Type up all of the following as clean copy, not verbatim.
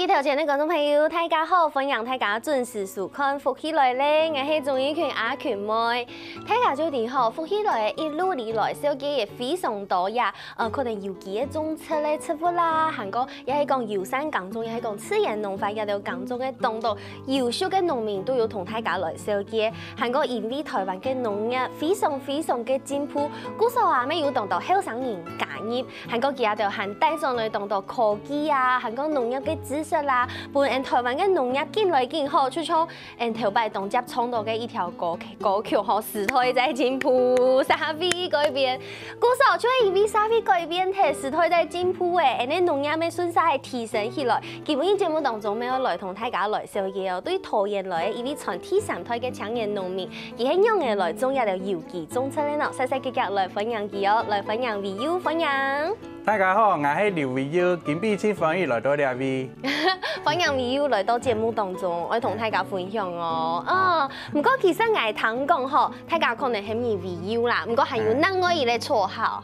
機頭前的觀眾朋友，大家好，歡迎大家準時收看《福起來咧》，我係鍾意群阿群妹。大家最近吼，福起來一路以來小雞也非常多呀，可能有幾個種出來出貨啦，韓國也係講遊山港中，也係講自然農法，也有港中嘅當道優秀嘅農民都有同大家來小雞。韓國因為台灣嘅農業非常嘅進步，古時候啊，咩有當到後生人加入，韓國佢也就含帶上來當到科技啊，韓國農業嘅知識啦，本台灣嘅農業進來進好，就像頭擺當接創造嘅一條歌曲吼，時代在進步，社會改變，古時候就係因為社會改變，睇時代在進步誒，呢農業嘅順勢提升起來。基本節目當中，我要來同大家來小嘢哦，對桃園來因為從第三代嘅青年農民，而係用嘅來種一條有機種出嚟咯，細細腳來分享佢哦，來分享 VU 分享。大家好，我係劉 VU， 今次千歡喜來到呢邊。歡迎 VU 來到節目當中，我同大家分享哦。唔過其實我聽講吼，大家可能係唔 VU 啦，唔過係有另外一個綽號，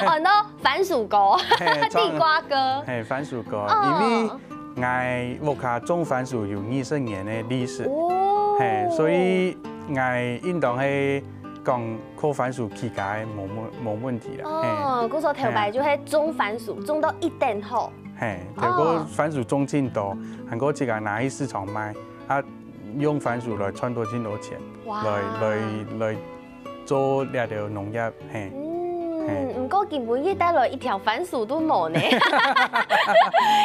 很多番薯哥、地瓜哥。係番薯哥，因為我屋企種番薯有20年嘅歷史，係所以我應當係。講靠番薯起家冇問題啦。哦，嗰時候頭擺就係種番薯，種到一定好。係，頭個番薯種真多，韓國自己拿去市場賣，啊，用番薯來賺到真多錢，來做呢條農業，係。唔過基本一帶來一條番薯都冇呢。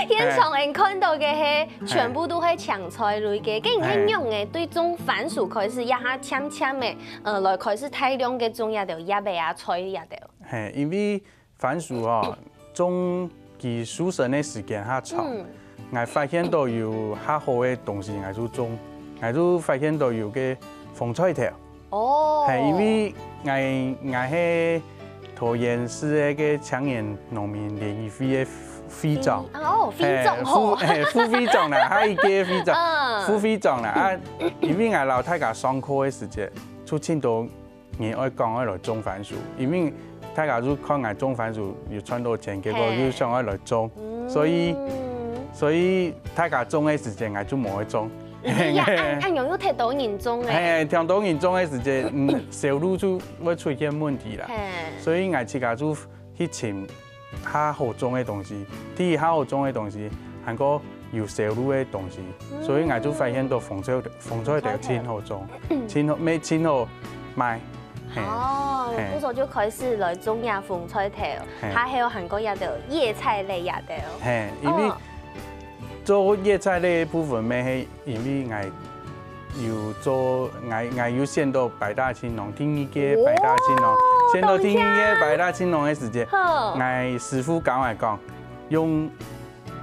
現場人看到嘅係全部都係青菜類嘅，竟然係用嘅對種番薯開始一下淺淺嘅，來開始大量嘅種一條葉嘅啊菜一條。係，因為番薯哦，種佢熟成嘅時間較長，我發現到有較好嘅東西，我就種，我就發現到有嘅風菜條。哦。係因為我係。桃園市嘅青年農民聯誼會嘅會長，會長好，副會長啦，還有一個會長，副會長啦啊，因為我老大家上課嘅時節，出錢到人愛講愛來種番薯，因為大家都看我種番薯要賺到錢，結果又想愛來種，所以大家種嘅時節我就冇去種。按樣要聽到人種嘅，係聽到人種嘅時節，收入就會出現問題啦。所以我自己就去尋較好種嘅東西，第一較好種嘅東西，韓國有收入嘅東西，所以我就發現到風菜條真好種，真好賣。哦，嗰時候就開始來種呀風菜條，還有韓國一條葉菜類一條。係，因為做葉菜類部分咩係，因為我有做我有先到百大青農，聽一個百大青農，先到聽一個百大青農嘅時節，我師傅教我講，用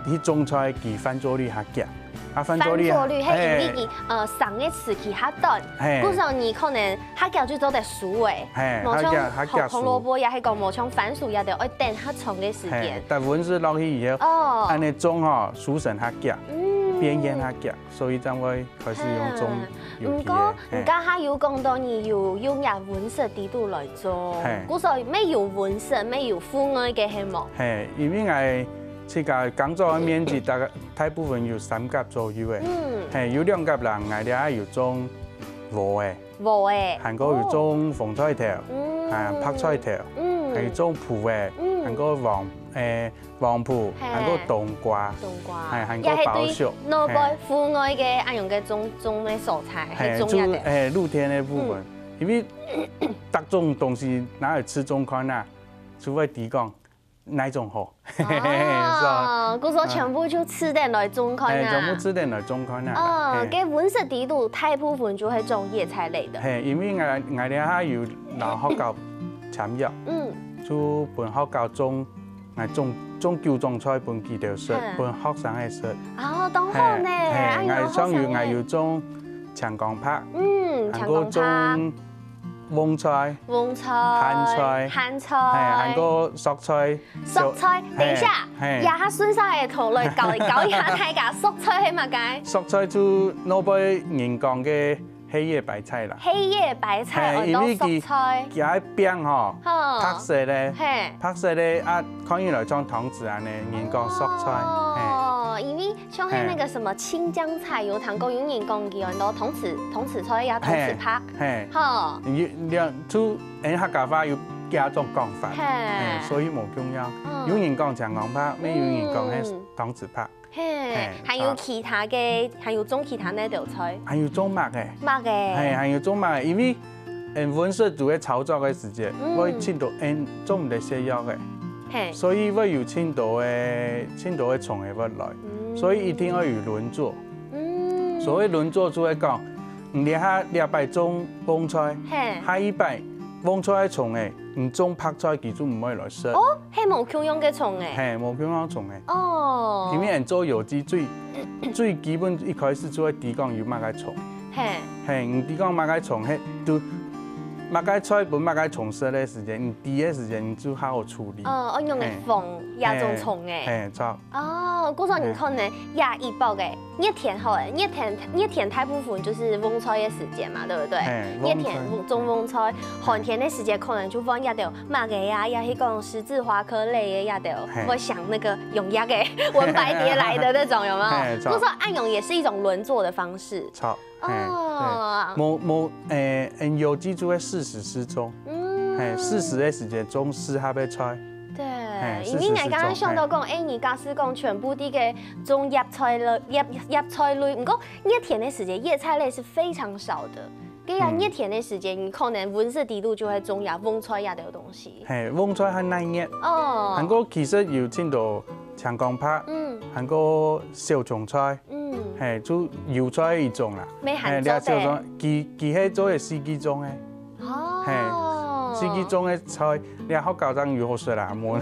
啲種菜佢翻做率較強，啊翻做率係因為佢上一時期較短，嗰時候你可能較強就做得熟誒，冇像紅蘿蔔也係講冇像番薯也得要等較長嘅時間。但溫室落去以後，安尼種吼熟成較強。邊緣較強，所以才會開始用種有機嘅。唔家下有講到你要用入溫室地度來做，嗰時候咩有溫室，咩有戶外嘅係冇。係，因為我自己工作嘅面積大部分有3甲左右嘅，係有2甲人，我哋有種禾嘅，韓國有種風菜條，白菜條，係種蒲嘅，韓國黃埔，韓國冬瓜，係韓國包粟，農業戶外嘅按用嘅種嘅蔬菜係種一啲。露天嘅部分，因為各種東西哪有吃中款啊？除非地講哪種好。哦，嗰時候全部就吃得來中款啊。全部吃得來中款啊。嘅溫室地度大部分就係種葉菜類的。係，因為我哋下有老學校參與，就本學校種9種菜本幾條食，本學生係食。哦，當好呢。我有種長江拍，韓國種旺菜、鹹菜，韓國蔬菜。蔬菜，等一下，也下順晒嘅頭來教一下大家蔬菜係乜嘅？蔬菜就攞杯人工嘅黑叶白菜啦。黑叶白菜嘿我都蔬菜，佢喺邊吼，拍色咧，嘿，拍色咧啊，看起來像糖紙安尼，人講蔬菜。哦，因為像係那個什麼青江菜，有糖果有人講叫很多童子菜呀，童子拍，嘿，好，兩出誒客家話要加種講法，嘿，所以冇重要。有人講長江拍，咩有人講係糖紙拍。嘿，還有其他嘅，還有種其他那道菜，還有種麥嘅，麥嘅，係還有種麥，因為溫室做嘅炒作嘅時節，我青島種唔得瀉藥嘅，所以我有青島嘅蟲嘅來，所以一定要有輪作。所謂輪作就係講，你擺種旺菜，下一擺旺菜嘅蟲嘅，唔種白菜佢就唔可以來食。哦，係冇強用嘅蟲嘅，係冇強用蟲嘅。哦，因為人做有機最基本一開始做係講有乜嘅蟲。係，唔啲講乜嘅蟲，係都乜嘅菜本乜嘅蟲食嘅時間，唔啲嘅時間你就好好處理。我用嚟防亞種蟲嘅。係，錯。哦，嗰種你可能亞一包嘅熱天好誒，熱天大部分就是旺菜嘅時間嘛，對不對？熱天種旺菜，寒天嘅時間可能就放亞條麥嘅呀，也係講十字花科類嘅亞條，我想那個用亞嘅文白蝶來的那種有沒有？嗰種暗用也是一種輪作的方式。錯。哦，冇有機就會適時施種，適時嘅時間種適合嘅菜。對，因為我剛剛想到講，你假使講全部啲嘅種葉菜類，唔過熱天嘅時間葉菜類是非常少的。既然熱天嘅時間，你可能溫室地度就會種葉旺菜呀啲東西。係，旺菜係耐熱。哦。韓國其實有青島長江拍，韓國小種菜。係做油菜一種啦，係小種，佢係做嘅四季種嘅，係四季種嘅菜，你學校長如何說啦？冇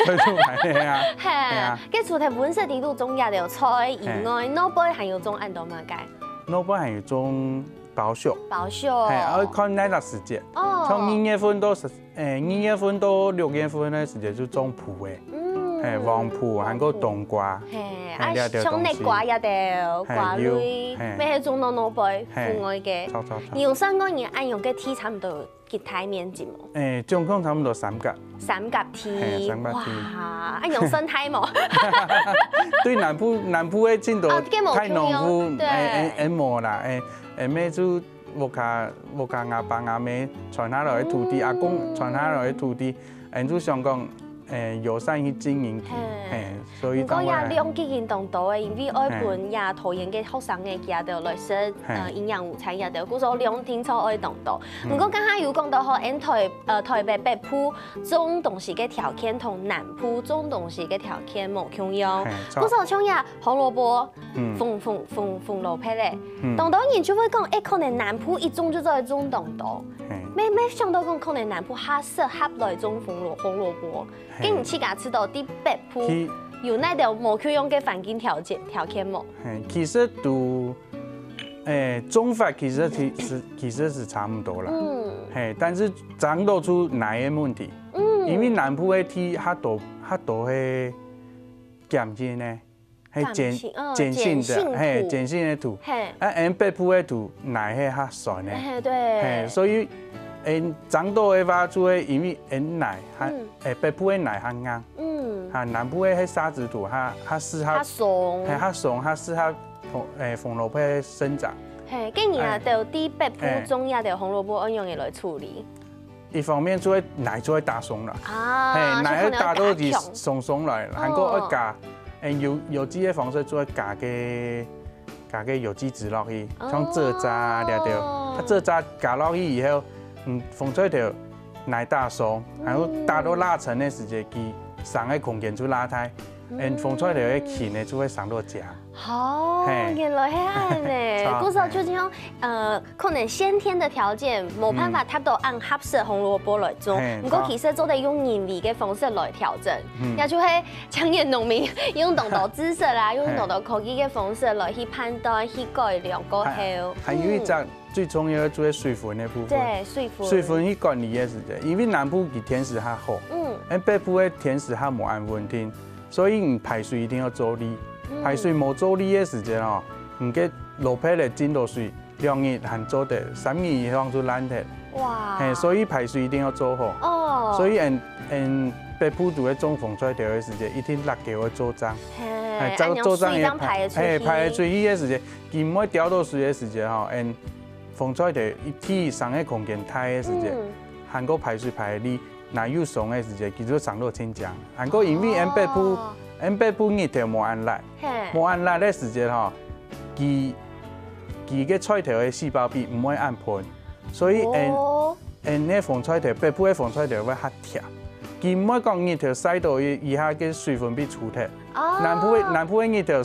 推出嚟嘅啊。係啊，跟住除咗溫室地度種亞條菜以外，腦杯還有種按到乜嘅？腦杯還有種包粟，係我看那個時節，從2月份到2月份到6月份嘅時節就種蒲嘅。係黃蒲，還有冬瓜，像你瓜一條瓜類，咩係種到腦杯戶外嘅。用3個人按用嘅梯差唔多幾大面積冇？總共差唔多3格。3格梯，哇！按用生態冇？對南部嘅青島太農夫冇啦，咩就我家阿爸阿媽傳下來嘅土地，阿公傳下來嘅土地，就想講。友善去經營佢，所以唔過也兩幾件動到嘅，因為愛本也討厭嘅學生嘅佢也來食營養午餐也就，故所兩天才愛動到。唔過剛才有講到好，台北北部種東西嘅條件同南部種東西嘅條件冇相樣，故所像呀紅蘿蔔、紅蘿蔔咧，動到人就會講，可能南部一種就在種動到，咩想到講可能南部較適合來種紅蘿蔔。跟你自家知道啲北部有那條冇佢用嘅環境條件冇？其實都種法其實是差唔多啦。但是長到出哪一問題？因為南部嘅地較多係鹼性呢，係鹼性的，鹼性的土。北部嘅土奶係較酸的。對。所以。長到嘅話就會因為奶北部嘅奶較硬，南部嘅沙子土較適合，較鬆，較適合紅蘿蔔生長。跟住啊，就啲北部種呀，就紅蘿蔔按用嚟處理。一方面就會奶就會打鬆啦，奶會打到啲鬆來，韓國會加有機嘅方式就會加嘅有機質落去，像蔗渣了掉，蔗渣加落去以後。風吹條奶打鬆，然後打到拉成的時間，佢上嘅空間就拉開，風吹條嘅氣呢就會上到夾。好，原來係咁呢。故實就講，可能先天的條件冇辦法達到按合適紅蘿蔔來種，不過其實都得用人為嘅方式來調整，也就係搶眼農民用動到知識啦，用動到科技嘅方式來去判斷、去改良過後。還有一隻。最重要的就係水分的部分，對，水分去管理嘅時間，因為南部嘅天時較好，北部嘅天時較冇咁穩定，所以你排水一定要做理。排水冇做理嘅時間哦，你嘅蘿蔔咧進到水， 2日含做得，3日以上就烂掉。哇！嘿，所以排水一定要做好。哦。所以北部都喺种风吹条嘅时节，一定6个月做脏。嘿，做脏也排排出去嘅时节，佢唔可以掉到水嘅时节吼，风吹条一体上嘅空间太嘅时节，韩国排水排你若有松嘅时节，佢就上到清江。韩国因为北部日条冇按力，冇按力嘅时节吼，佢嘅吹条嘅细胞壁唔可以按盆，所以呢风吹条北部嘅风吹条會較貼。佢唔可以講日條曬到以下嘅水分被除掉。南部嘅日條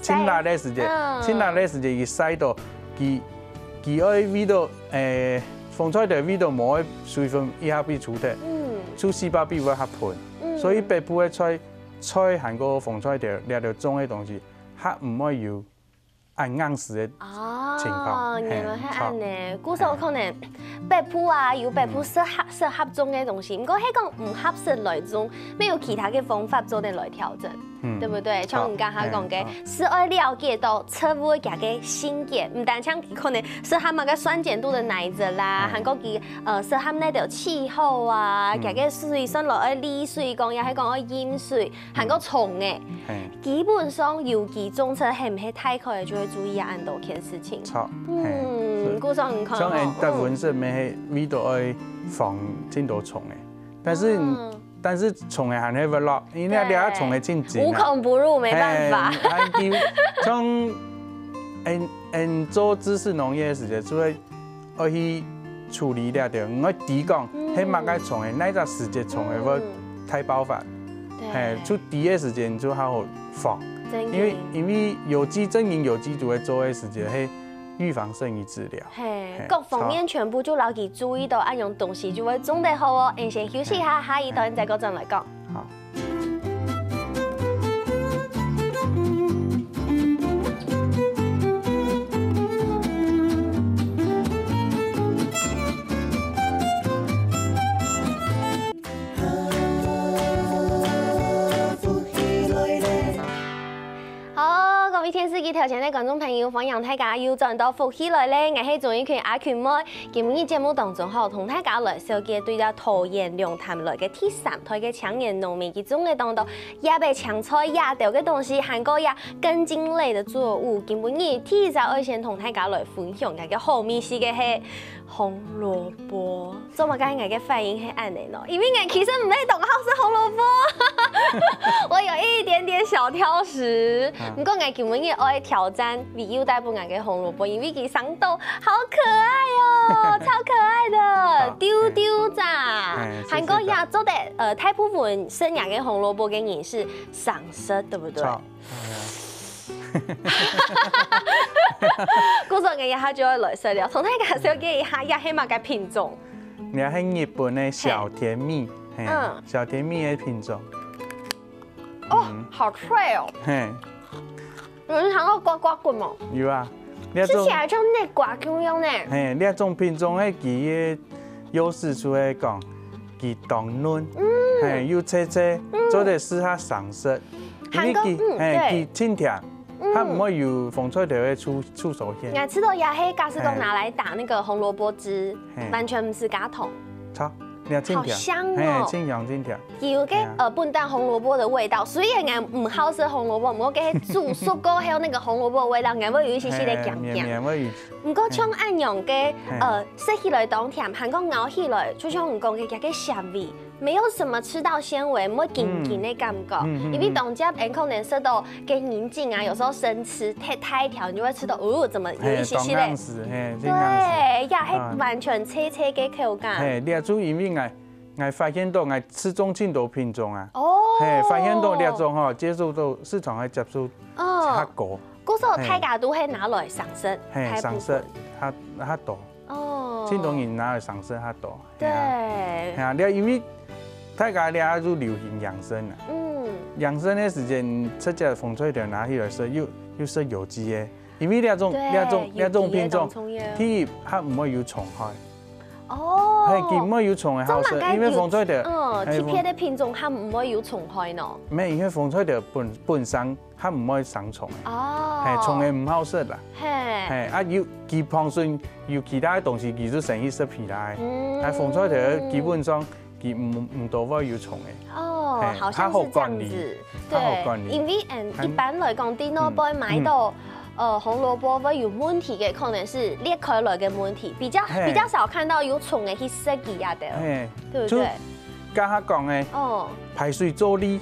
清辣嘅時節，佢曬到佢愛味道風吹條味道冇水分以下被除掉，出細胞壁會較盤。所以北部嘅菜韓國風吹條掠到種嘅東西，它唔可以有按硬式嘅情況。原來係咁呢，古時候可能北部啊有北部適合種嘅東西，不過係講唔合適來種，沒有其他嘅方法做嚟來調整，對不對？像你剛才講嘅，是要了解到食物嘅嘅性質，唔單像可能適合乜嘅酸鹼度嘅奶質啦，韓國佢適合呢條氣候啊，嘅嘅水算落去離水講，又係講去飲水，韓國蟲嘅，基本上尤其種出係唔係太開，就會注意很多件事情。古時候唔可能。像大部分是咩味道愛防真多蟲嘅，但是蟲嘅還係會落，因為你啲蟲係真正。無孔不入，沒辦法。像做知識農業嘅時候，就會要去處理了掉。我第講，係乜嘅蟲嘅，那個時節蟲嘅會太爆發，就第一時間就好好防。因為有機正營有機就會做嘅時間係預防勝於治療。各方面全部就牢記注意到，按樣東西就會種得好哦。先休息一下，下一段再嗰陣來講。好。天司機頭前嘅觀眾朋友，歡迎大家又轉到福喜來咧，我係綜藝圈阿權妹。今日節目當中，同大家來小結對咗桃園龍潭來嘅第3台嘅青年農民，其中嘅當中也被搶菜也掉嘅東西，韓國也根莖類嘅作物。今日第1愛先同大家來分享嘅好味事嘅係紅蘿蔔。做乜解我嘅反應係安尼咯？因為我其實唔係懂好食紅蘿蔔，我有一點點小挑食。不過我今日也愛挑戰為優待不愛嘅紅蘿蔔，因為佢生豆好可愛哦，超可愛的丟丟咋。韓國也做得大部分生養嘅紅蘿蔔嘅人是上色，對不對？古時我一下就要來食了，同大家小結一下，也係乜嘅品種？你係日本嘅小甜蜜，小甜蜜嘅品種。哦，好脆哦！有人嘗過刮刮棍嗎？有啊，吃起來像內刮咁樣呢。呢種品種咧，佢嘅優勢出嚟講，佢當嫩，又脆脆，做得適合上色。因為佢清甜，它唔會有風吹條嘅出手線。我吃到也係假使都拿來打那個紅蘿蔔汁，完全唔是加糖。好香哦！清香清甜。有個笨蛋紅蘿蔔的味道，雖然我唔好食紅蘿蔔，不過佢煮熟過後那個紅蘿蔔味道，我會有一些些的鹹鹹。不過像按樣嘅食起來當甜，韓國咬起來就像唔講嘅一個鹹味，沒有什麼吃到纖維，冇緊緊的感覺。因為當家可能食到嘅銀頸啊，有時候生吃太甜，你就會吃到怎麼有一些些的。對，也係完全脆脆嘅口感。你係因為我發現到我吃中青島品種啊，發現到呢種吼接受到市場嘅接受較高。嗰時候大家都係拿來上色，上色較多。青島人拿來上色較多。對。係啊，因為大家咧都流行養生啊。養生嘅時間，出隻風吹條拿起來食，又食有機嘅，因為呢種品種，第一它唔會有蟲害。哦，係佢唔可以有蟲嘅好色，因為風吹條，貼片的品種它唔可以有蟲害喏。咩？因為風吹條本身它唔可以生蟲嘅，係蟲嘅唔好色啦。係啊，要佢旁順要其他嘅東西，佢都成日食皮啦。但風吹條基本上佢唔多會有蟲嘅。哦，好像是這樣子。對，因為一般來講，啲老闆買到紅蘿蔔會有問題嘅，可能是裂開來嘅問題，比較少看到有蟲嘅去設計啊的，對不對？家下講嘅，排水做理，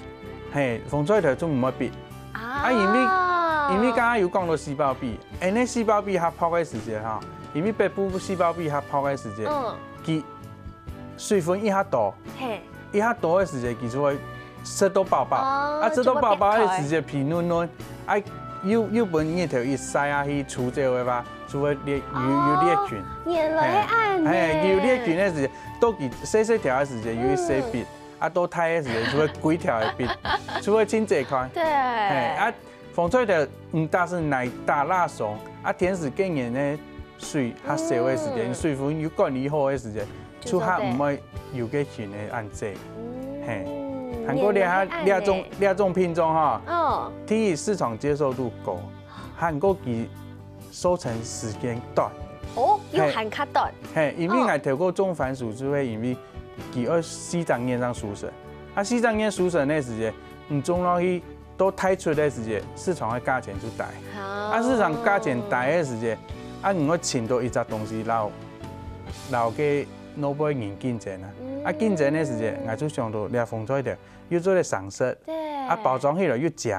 係風吹條都唔可以變。啊，因為家下有講到細胞壁，誒，呢細胞壁它泡嘅時間哈，因為北部細胞壁它泡嘅時間，佢水分一下多，一下多嘅時間，佢就會塞到爆爆，啊，塞到爆爆嘅時間皮嫩嫩，啊。要本熱條一曬下去除掉嘅話，就會有裂菌。原來係係有裂菌嘅時，到佢細條嘅時有一細邊，啊到大嘅時就會幾條嘅邊，就會清這塊。對。啊，風吹條唔但是奶打蠟鬆，啊天時經驗咧水較少嘅時間，水分要管理好嘅時間，就較唔會有個菌嘅安置。係。韓國兩種品種哈，第一市場接受度高，韓國佢收成時間短。哦，要韓較短。係，因為我透過種番薯就會因為佢要4張葉上熟成，啊4張葉熟成嘅時間，你種落去都太出嘅時間，市場嘅價錢就大。啊市場價錢大嘅時間，啊我請到一隻東西留給老百姓競爭啊，啊競爭嘅時間，我就想到你風吹條。要做啲上色，啊包裝起來要漿，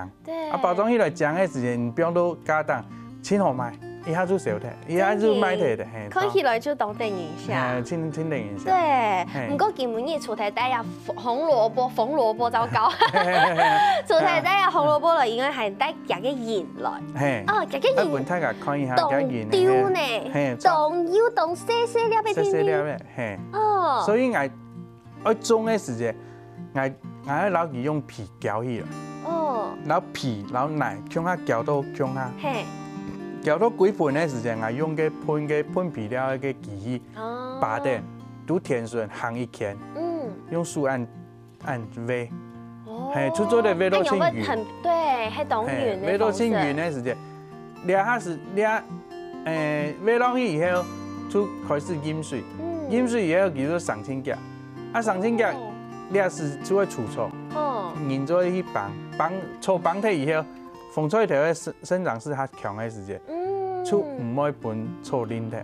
啊包裝起來漿嘅時間，你不用到加檔，錢好賣，一下就燒掉，一下就賣掉的。看起來就懂等一下，聽等一下。對，唔過今日出題帶呀紅蘿蔔、紅蘿蔔糟糕，出題帶呀紅蘿蔔來，應該係帶夾個鹽來。哦，夾個鹽。本大家看一下，凍丟呢？凍要凍細細粒嘅添。細細粒嘅，係。哦。所以我種嘅時間，我攞佢用皮攪起來，攞皮攞奶，向下攪到向下，攪到幾盆嘅時間，我用嘅噴皮料嘅機器，把啲都甜順行一圈，用手按煨，係出咗啲味道清圓，對，係凍圓嘅味道清圓嘅時間，兩下是煨落去以後，就開始飲水，飲水以後叫做上清夾，啊上清夾。你也是就會除臭，然之後去綁體以後，風吹條嘅生長是較強嘅時間，就唔會本臭黏體。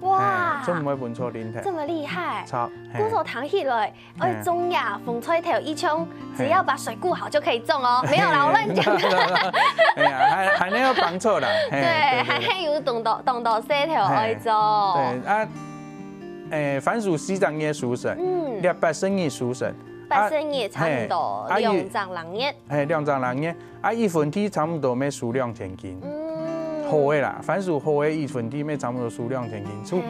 哇！就唔會本臭黏體。這麼厲害！錯。鼓手彈起來，愛種呀，風吹條一槍，只要把水顧好就可以種哦。沒有啦，我亂講。哎呀，還那個綁臭啦。對，還有動到細條愛種。對啊。番薯4張葉熟成，8升葉熟成，8升葉差唔多2張2葉，係2張2葉，啊1分體差唔多咩數2000斤，好嘅啦，番薯好嘅1分體咩差唔多數2000斤，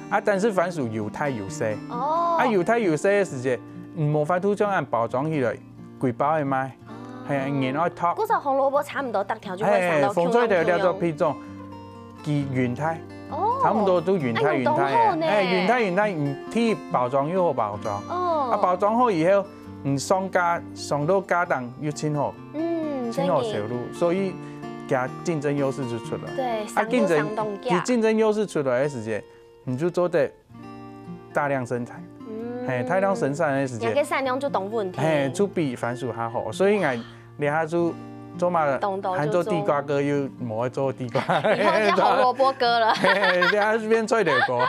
啊但是番薯又太又細，啊又太又細嘅時間，冇法度將按包裝起來，貴包去賣，係然後托。嗰時候紅蘿蔔差唔多得條就會上到風吹條兩種品種，叫原胎。差唔多都原胎嘅，原胎唔貼包裝要好包裝，啊包裝好以後唔上到家檔要清好，清好銷路，所以佢競爭優勢就出來。對，競爭優勢出來嘅時間，你就做得大量生產，大量生產嘅時間，個產量就當問題，就比番薯還好，所以我你下就。做嘛？還做地瓜哥又冇得做地瓜，以後叫紅蘿蔔哥了。你變吹條歌，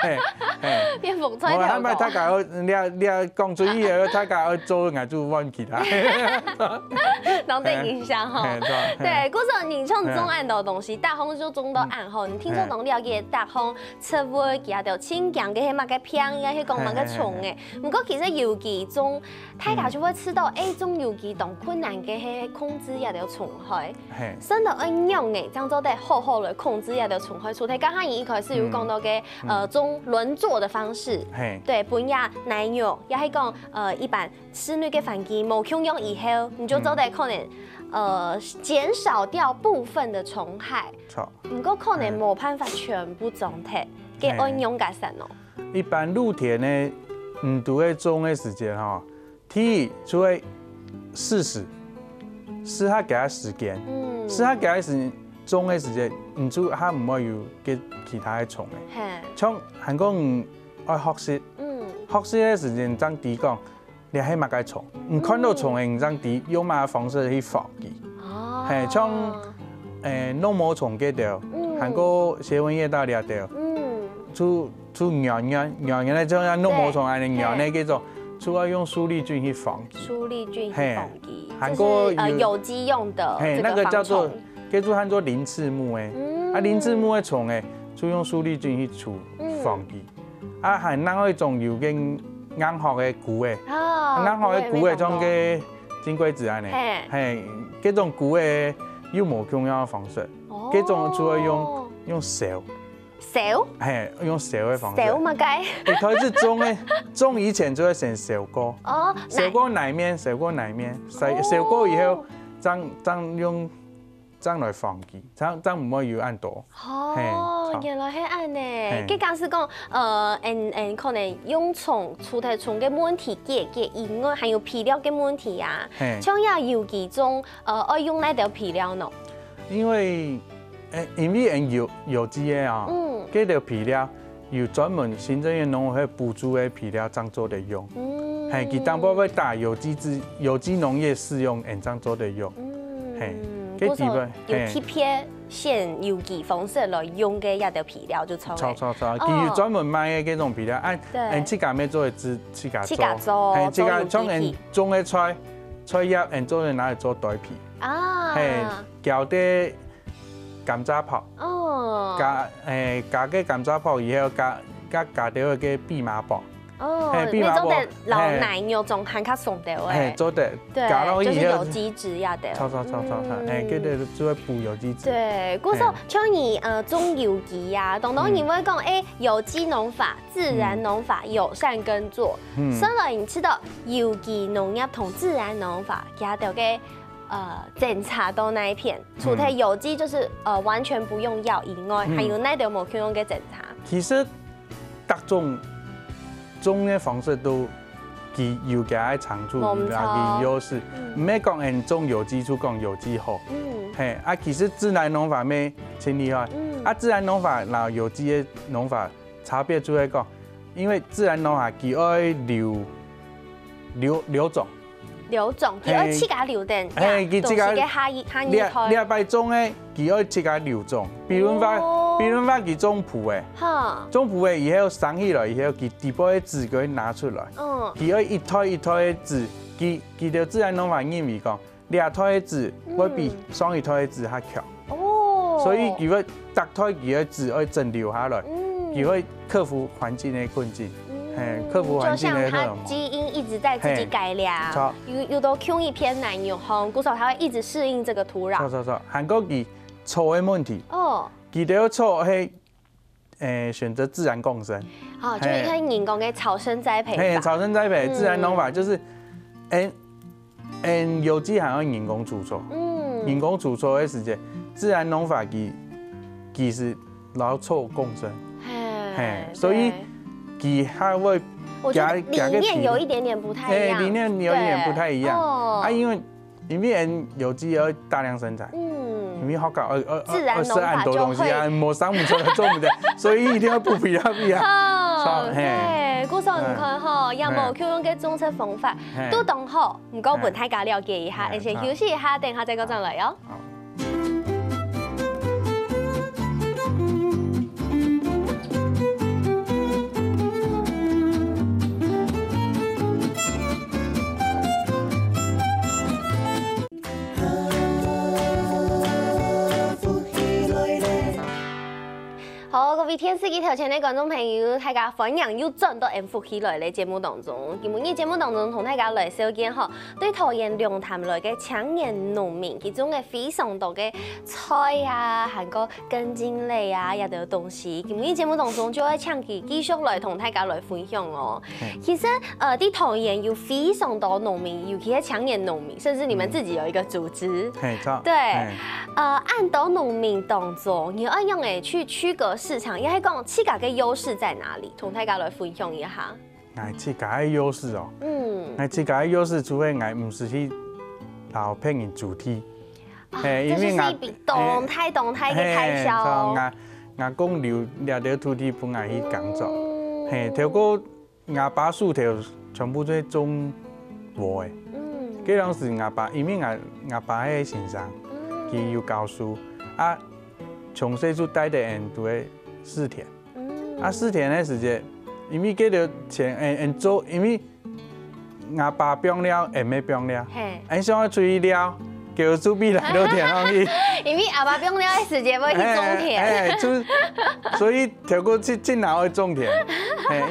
變風吹條歌。我咪大家你講注意嘅，大家做我就忘記啦。當對影響哈。對，嗰時候你像種暗道東西，大風就種到暗後，你聽說能了解大風出會其實就清強嘅，係乜嘅偏，而係講乜嘅蟲嘅。不過其實尤其種，大家就會知道，種尤其當困難嘅係控制一條蟲。真的應用誒，這樣做得好好來控制一條蟲害出題。剛剛一開始有講到嘅種輪作的方式，對，本呀奶牛也係講一般室內嘅環境冇空用以後，你就做得可能減少掉部分的蟲害。錯，不過可能冇辦法全部種體嘅應用解釋咯。一般露田呢，都会种的时间哈，第就会试下给它时间，试下给它种的时间，就它唔会有跟其他的虫的。像韩国爱学习，学习的时间怎地讲，你起码该虫，唔看到虫的，怎地用乜方式去防佢。係像弄毛虫嗰條，韓國社會業大啲條，就咬咧，就像弄毛虫安尼咬咧，叫做主要用蘇力菌去防佢。蘇力菌去防佢，韓國有機用的那個叫做喊做鳞翅目誒，鳞翅目嘅蟲誒，就用蘇力菌去除防佢。係另一種有嘅硬殼嘅菇誒，硬殼嘅菇誒種嘅金龜子安尼，係嗰種菇誒有無共樣嘅方式，嗰種主要用手。手係用手嘅方式。手乜計？一開始種以前就會先手過。哦。手過內面，手過以後，將來放佢，將唔可以有按多。哦，原來係按呢。佢講是講，可能用蟲除咗蟲嘅問題嘅以外，還有皮料嘅問題啊。像也有幾種，愛用哪條皮料呢？因為有機嘅啊。嗰條皮料有專門行政院農委會補助嘅皮料，這樣做嚟用。係，佢當部會打有機農業適用，咁樣做嚟用。係，嗰種有貼片現有機方式來用嘅一條皮料就錯。佢有專門賣嘅嗰種皮料，按自家咩做嘅自家做。係，自家將人種嘅菜葉，人做嚟拿嚟做袋皮。係，叫啲甘蔗泡。加嘅甘蔗泡以後加到嘅蓖麻薄。哦，你做得老奶牛種還較鬆掉誒。做得。對，就是有機質也得。錯，嗰啲就會補有機質。對，嗰時候像你種有機啊，當然會講有機農法、自然農法、友善耕作。所以你知道有機農業同自然農法加到嘅。檢查到那一片，除咗有機就是完全不用藥以外，還有哪條冇可以用嘅檢查？其實各種嘅方式都有佢嘅長處，有佢嘅優勢。唔係講人種有機就講有機好，係其實自然農法咩真厲害。自然農法然後有機嘅農法差別就係講，因為自然農法佢愛留種。留種，佢愛自家留定，同時嘅下一胎。你擺種嘅，佢愛自家留種。比如話佢種蒲嘅，種蒲嘅以後生起來以後，佢底部嘅籽佢拿出來。佢愛一胎一胎嘅籽，佢條自然農法認為講，兩胎嘅籽會比上一胎嘅籽較強。哦。所以佢會逐胎佢嘅籽愛整留下來，佢會克服環境嘅困境。就像它基因一直在自己改良，有的 Q 一偏難用，鼓手它會一直適應這個土壤。錯，韓國佢錯嘅問題，佢哋要錯係選擇自然共生。好，就是看人工嘅草生栽培法。草生栽培自然農法就是有機還要人工除錯。人工除錯嘅時間，自然農法佢是老錯共生。所以。它會，我覺得理念有一點點不太一樣。理念有一點不太一樣。因為人有機要大量生產，因為好搞自然農法多東西啊，冇生唔出來，做唔到，所以一定要補皮啊。對，鼓手唔看吼，有冇佢用嘅種植方法都當好，唔夠本大家了解一下，先休息一下，等下再講上來哦。好，各位電視機頭前嘅觀眾朋友，大家歡迎又轉到福起來嘅節目當中。今日嘅節目當中同大家來小見吼，對桃園龍潭來嘅青年農民，其中嘅非常多嘅菜啊，還個根莖類啊，一啲東西。今日節目當中就會請佢繼續來同大家來分享哦。其實啲桃園有非常多農民，尤其係青年農民，甚至你們自己有一個組織。對，按到農民當中，你要用誒去區隔市場，也也係講自家嘅優勢在哪裡，同大家來分享一下。我自家嘅優勢哦，我自家嘅優勢，除非我唔是去留偏人主題，因為我動態嘅開銷。我講留條土地本來去工作，透過我爸數條全部都係種禾嘅。嗰當時我爸，因為我爸係先生，佢要教書，從細就帶啲人都係試田，試田嘅時間，因為嗰條田做，因為我爸病了，未病了，想要出去了，叫準備來到田上去。因為阿爸病了嘅時間要去種田，所以透過進來去種田，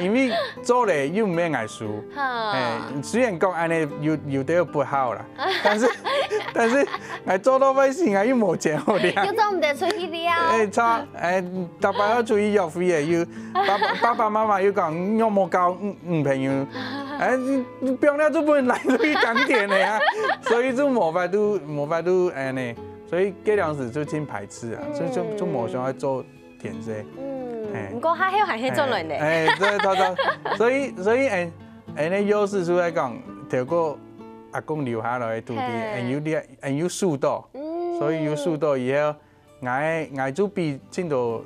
因為做咧又唔免捱輸，雖然講安尼有啲不好啦，但是我做到尾時我又冇錢好了，又做唔得出去了。差大把要出去約會嘅，要爸爸媽媽要講我冇交朋友，你病了就不能來出去耕田嘅啊，所以就冇法度安尼。所以嗰陣時就真排斥啊，所以就冇想去做田色。唔過還係做人哋。所以你優勢就係講，透過阿公留下來嘅土地，有樹多，所以有樹多以後，我就比真多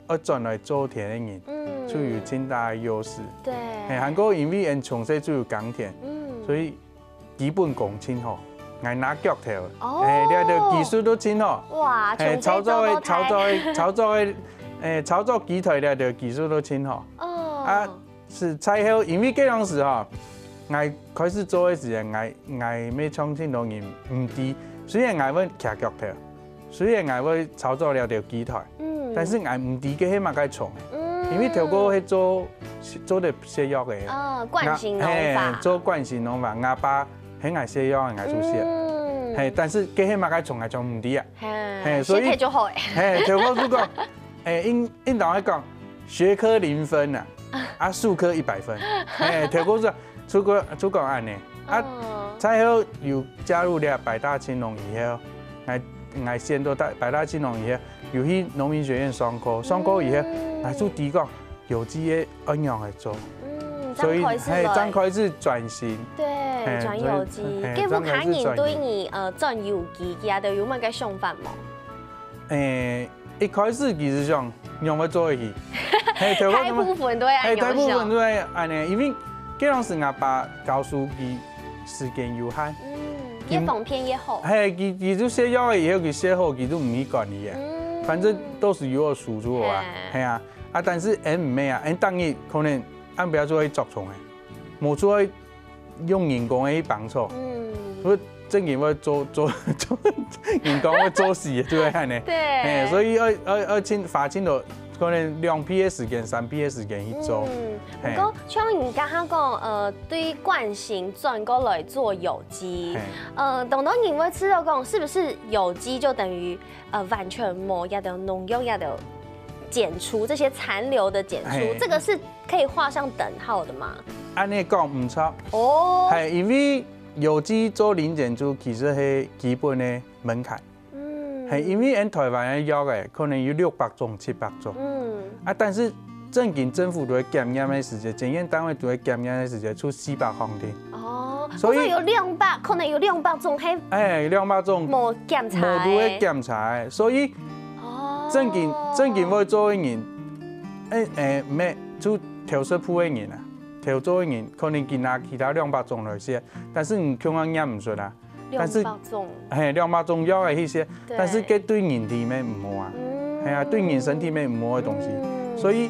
要轉來做田嘅人，就有真大嘅優勢。對。韓國因為人從細就有耕田，所以基本功真好。我拿腳頭，你條技術都真好。哇！操作機台你條技術都真好。是最後，因為嗰陣時我開始做嘅時候，我咩創新農業唔知，雖然我會騎腳頭，雖然我會操作了條機台，但是我唔知嘅係乜嘅蟲，因為透過去做啲寫藥嘅。慣性農法。做慣性農法，我爸。喺我寫藥，我做寫，但是嗰啲乜嘅從來就唔知啊，所以就好誒。透過如果應當講學科0分啊，術科100分，透過就出國安尼，最後又加入了百大青農以後，我先到百大青農以後，又去農民學院上課以後，我就知講有機嘅應用嚟做。所以張開始轉型，對，轉有機。咁唔睇人對你轉有機嘅都有乜嘅想法冇？一開始其實想讓我做起，大部分都係大部分都係安尼，因為嗰陣時我爸教書佢時間有限，越方便越好。佢就寫藥以後佢寫好佢都唔去管理嘅，反正都是由我輸出啊，係啊，但是唔咩啊，當然可能。按不要做去捉蟲嘅，冇做去用人工去幫助。所以正經要做人工要做事就係咁嘅。對。所以要花錢到可能2批嘅時間、3批嘅時間去做。不過像你剛剛講，對慣性轉過來做有機，當然你會知道講，是不是有機就等於完全冇一條農藥一條？減除這些殘留的減除，這個是可以畫上等號的嗎？按你講唔錯哦，係因為有機做零減除其實係基本的門檻，係因為喺台灣嘅藥嘅可能有600種、700種，但是正經政府都會檢驗嘅時間，檢驗單位都會檢驗嘅時間出400項的。哦，所以有200，可能有200種係200種冇檢查，冇都會檢查，所以。正經會做嘅人，咩就調色鋪嘅人啊，調做嘅人可能佢拿其他200種來寫，但是你強行驗唔出啊。200種200種藥嘅嗰些，但是佢對人體咩唔好啊，係啊，對人身體咩唔好嘅東西，所以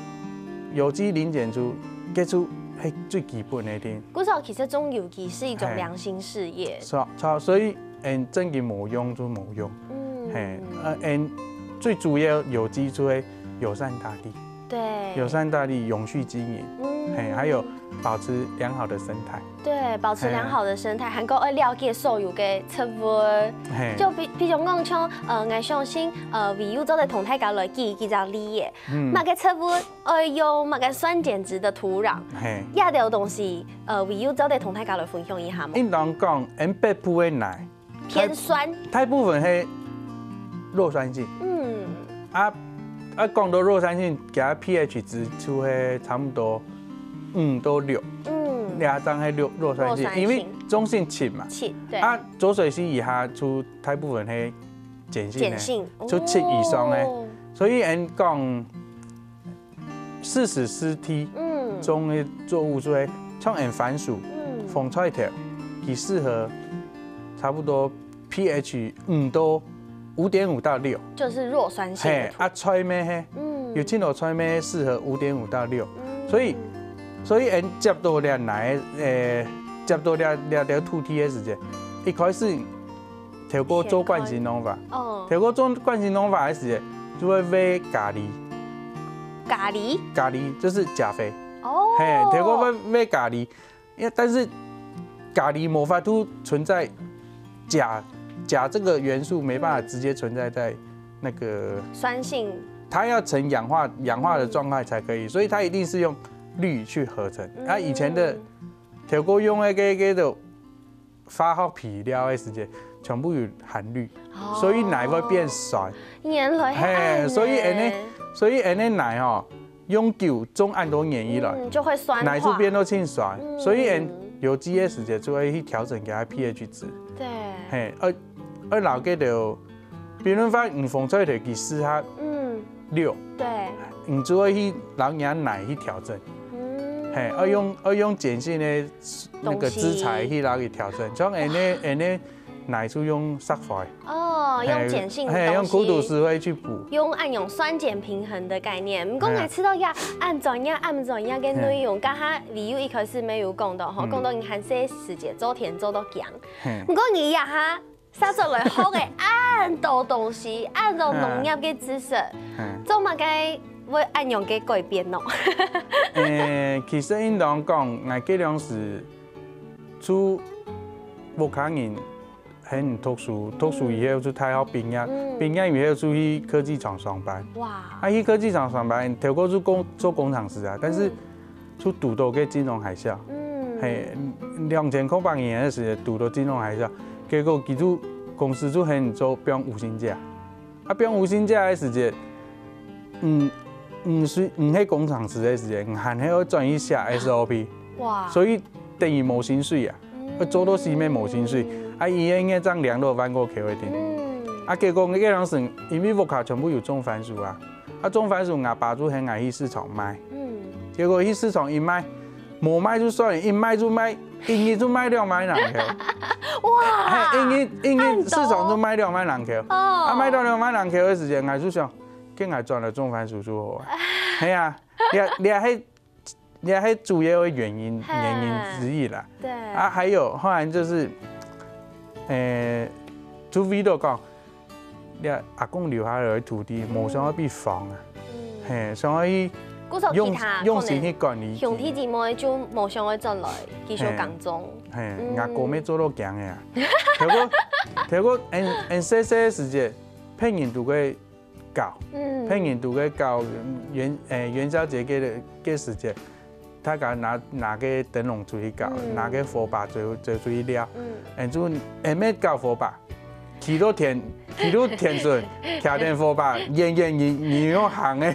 有機零減除，佢就係最基本嘅啲。古早其實種有機是一種良心事業，所以正經冇用就冇用，最主要有機就係友善大地，對，友善大地永續經營，還有保持良好的生態，對，保持良好的生態，還夠要了解所有嘅植物，就比如講像我相信為有做的同大家來記就理嘅，乜嘅植物用乜嘅酸鹼質的土壤，一條東西為有做的同大家來分享一下嘛。應當講，北部嘅奶偏酸，大部分係弱酸性。讲到弱酸性，它 pH 值就会差不多5到6，俩张系弱酸性，因为中性7嘛，7对。浊水溪以下出大部分系碱性，就7以上咧，所以人讲40湿梯中的作物就会像人番薯、风菜条，它适合差不多 pH 5到5.5到6，就是弱酸性的土。菜咩嘿，有青头菜咩适合5.5到6，所以人接到了来接到了土地的时间，一开始透过做惯性农法，透过做惯性农法的时间，就会喂咖喱。咖喱就是钾肥。透过喂咖喱，但是咖喱没法度存在钾这个元素没办法直接存在在那个酸性，它要成氧化的状态才可以，所以它一定是用氯去合成。以前的透过用那个化学皮料的时间，全部有含氯，所以奶会变酸。原来所以那奶用久中按多黏以来，就会酸化，奶就变到清酸，所以有机的时间就会去调整给它 pH 值。对。老个就，比如说风吹的，其实它6，对，你就会去老人奶去调整。用碱性的那个资材去拿去调整，像那奶就用石灰。用碱性的东西，用苦土石灰去补，用酸碱平衡的概念。唔讲我知道呀，按怎样嘅内容，加下理由一开始没有讲到，讲到你含些时间做田做到强。唔讲你呀哈，杀出来好嘅按到东西，按到农业嘅知识，做乜嘅会按用嘅改变咯？其实应当讲，我这两是做木卡人。很特殊以后就太好毕业以后就去科技厂上班。哇！去科技厂上班，透过做工程师啊，但是就拄到个金融海啸。2008年的时候拄到金融海啸，结果其实公司就很做变无薪假。变无薪假的时间，唔系工程师的时间，还要转去写 SOP。哇！所以等于冇薪水啊，做到死咩冇薪水。伊应该涨2到3个 K 一点。结果我个人是因为屋卡全部有种番薯啊，种番薯我爸就很爱去市场卖。结果去市场一卖，冇卖就算了，一卖就卖，1日就卖2万人 K。哇！1日市场就卖2万人 K。卖到2万人 K 的时间，我就想，跟我转了种番薯就好啊。系啊，你还主要的原因之一啦。对。还有后来就是。做 video 讲，你阿公留下来的土地，冇想要变房啊，想要去用心去管理。兄弟姊妹就冇想要转来继续工作。阿哥咩做到强的啊？透过细细的时间，骗人都会搞，骗人都会搞元宵节嘅时间。他讲拿个灯笼出去搞，拿个火把做出去撩，就咩搞火把，起到天顺，开电火把，你用行个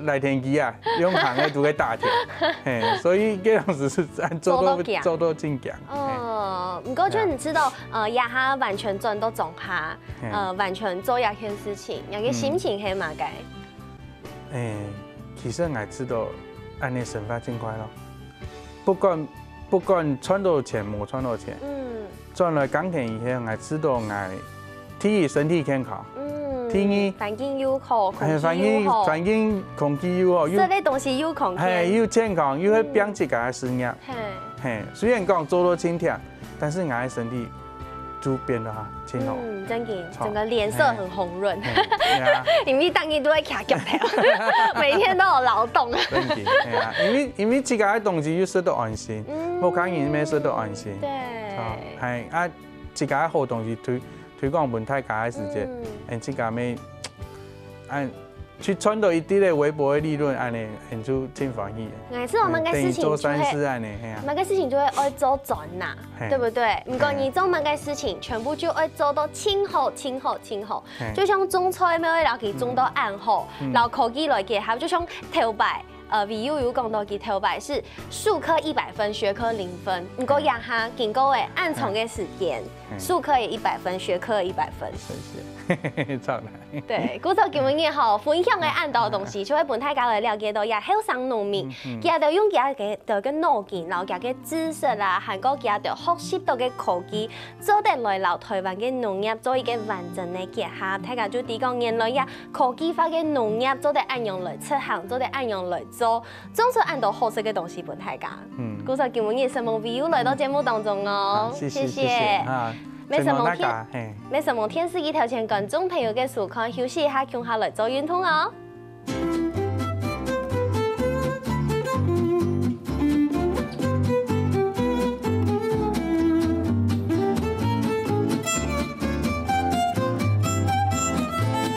来天机啊，用行个都给打天，所以这样子是做到真强。唔过就你知道，亚哈完全转到种哈，完全做亚件事情，那个心情系嘛该？其实我知道。按你生发尽快咯，不管赚多少钱，冇赚多少钱，赚了钢铁以后，我知道我第一身体健康，第二环境又好，环境空气又好，这类东西又空气，又健康，又会变自家的事业，虽然讲做到今天，但是我的身体就变得清爽，真嘅，整个脸色很红润，因为当年都在卡脚头，每天都有劳动。真嘅，因为自家的东西又舍得安心，我看人咩舍得安心，系自家好东西推广本大家的时间，自家咩去赚到一啲嘅微薄嘅利润，安尼很出真欢喜嘅。每次我们嘅事情做就会，善事安尼，系啊。每个事情就会爱做转呐，对不对？如果你做每个事情，全部就爱做到清好、清好、清好，就像种菜咩，要佢种到暗好，然后科技来结合，就像头摆。比如有讲到佢头摆是术科100分，学科0分。不过呀哈，经过嘅暗藏嘅时间，术科也100分，学科也100分。谢谢，超来。对，古早今日吼分享嘅暗道东西，就会本大家来了解到呀，后生农民，佢就用佢嘅脑筋，然後佢嘅知識啦，韓國佢就學習到嘅科技，做得來留台灣嘅農業做一個完整嘅結合。大家就啲講原來呀，科技化嘅農業做得按用來出行，做得按用來做出按到好食嘅東西本大家。古早今日什麼 view 來到節目當中哦，謝謝。沒什麼天時機頭前觀眾朋友嘅時間休息一下，共下來做運動哦。